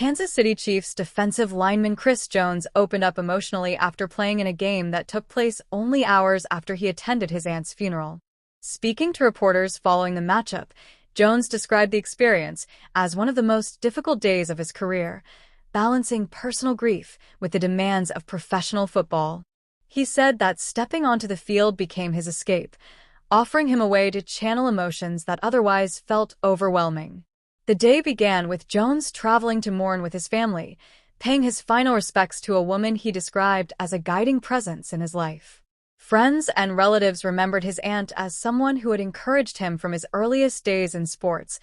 Kansas City Chiefs defensive lineman Chris Jones opened up emotionally after playing in a game that took place only hours after he attended his aunt's funeral. Speaking to reporters following the matchup, Jones described the experience as one of the most difficult days of his career, balancing personal grief with the demands of professional football. He said that stepping onto the field became his escape, offering him a way to channel emotions that otherwise felt overwhelming. The day began with Jones traveling to mourn with his family, paying his final respects to a woman he described as a guiding presence in his life. Friends and relatives remembered his aunt as someone who had encouraged him from his earliest days in sports,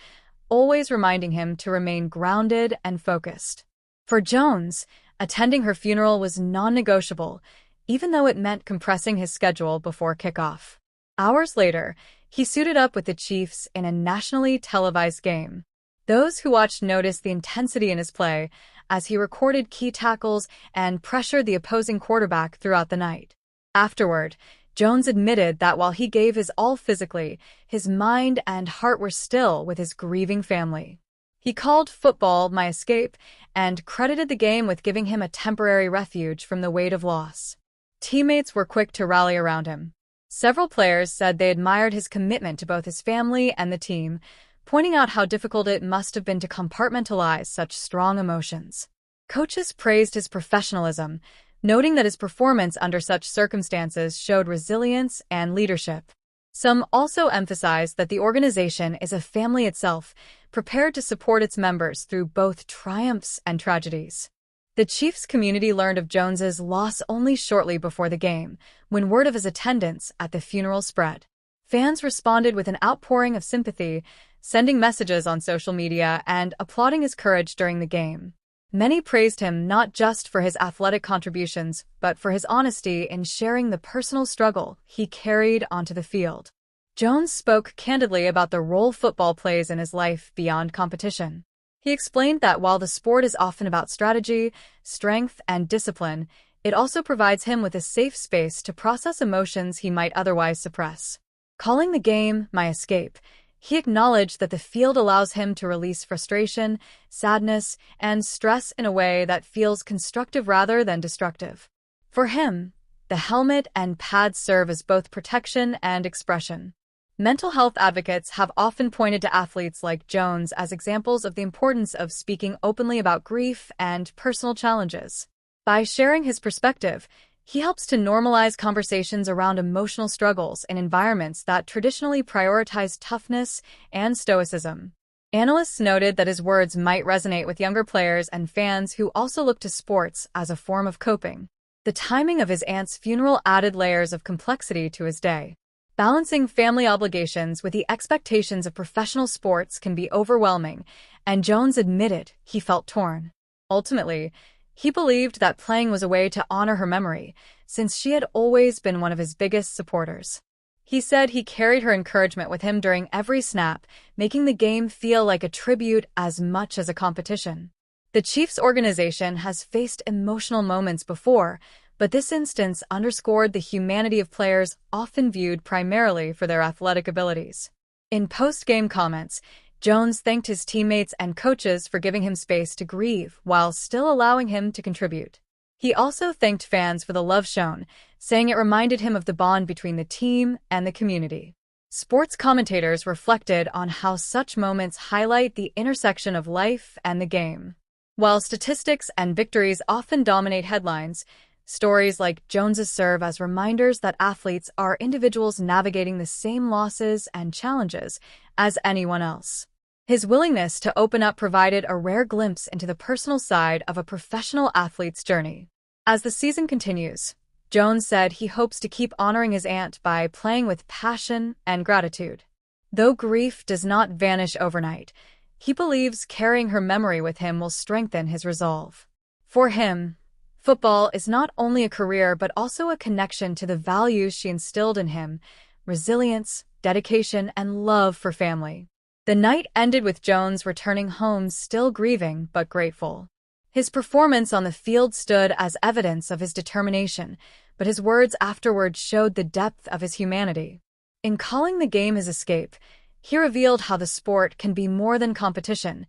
always reminding him to remain grounded and focused. For Jones, attending her funeral was non-negotiable, even though it meant compressing his schedule before kickoff. Hours later, he suited up with the Chiefs in a nationally televised game. Those who watched noticed the intensity in his play as he recorded key tackles and pressured the opposing quarterback throughout the night. Afterward, Jones admitted that while he gave his all physically, his mind and heart were still with his grieving family. He called football my escape and credited the game with giving him a temporary refuge from the weight of loss. Teammates were quick to rally around him. Several players said they admired his commitment to both his family and the team, pointing out how difficult it must have been to compartmentalize such strong emotions. Coaches praised his professionalism, noting that his performance under such circumstances showed resilience and leadership. Some also emphasized that the organization is a family itself, prepared to support its members through both triumphs and tragedies. The Chiefs community learned of Jones's loss only shortly before the game, when word of his attendance at the funeral spread. Fans responded with an outpouring of sympathy, sending messages on social media and applauding his courage during the game. Many praised him not just for his athletic contributions, but for his honesty in sharing the personal struggle he carried onto the field. Jones spoke candidly about the role football plays in his life beyond competition. He explained that while the sport is often about strategy, strength, and discipline, it also provides him with a safe space to process emotions he might otherwise suppress. Calling the game my escape, he acknowledged that the field allows him to release frustration, sadness, and stress in a way that feels constructive rather than destructive. For him, the helmet and pads serve as both protection and expression. Mental health advocates have often pointed to athletes like Jones as examples of the importance of speaking openly about grief and personal challenges. By sharing his perspective, he helps to normalize conversations around emotional struggles in environments that traditionally prioritize toughness and stoicism. Analysts noted that his words might resonate with younger players and fans who also look to sports as a form of coping. The timing of his aunt's funeral added layers of complexity to his day. Balancing family obligations with the expectations of professional sports can be overwhelming, and Jones admitted he felt torn. Ultimately, he believed that playing was a way to honor her memory, since she had always been one of his biggest supporters. He said he carried her encouragement with him during every snap, making the game feel like a tribute as much as a competition. The Chiefs organization has faced emotional moments before, but this instance underscored the humanity of players often viewed primarily for their athletic abilities. In post-game comments, Jones thanked his teammates and coaches for giving him space to grieve while still allowing him to contribute. He also thanked fans for the love shown, saying it reminded him of the bond between the team and the community. Sports commentators reflected on how such moments highlight the intersection of life and the game. While statistics and victories often dominate headlines, stories like Jones's serve as reminders that athletes are individuals navigating the same losses and challenges as anyone else. His willingness to open up provided a rare glimpse into the personal side of a professional athlete's journey. As the season continues, Jones said he hopes to keep honoring his aunt by playing with passion and gratitude. Though grief does not vanish overnight, he believes carrying her memory with him will strengthen his resolve. For him, football is not only a career but also a connection to the values she instilled in him: resilience, dedication, and love for family. The night ended with Jones returning home still grieving but grateful. His performance on the field stood as evidence of his determination, but his words afterward showed the depth of his humanity. In calling the game his escape, he revealed how the sport can be more than competition.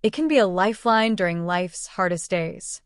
It can be a lifeline during life's hardest days.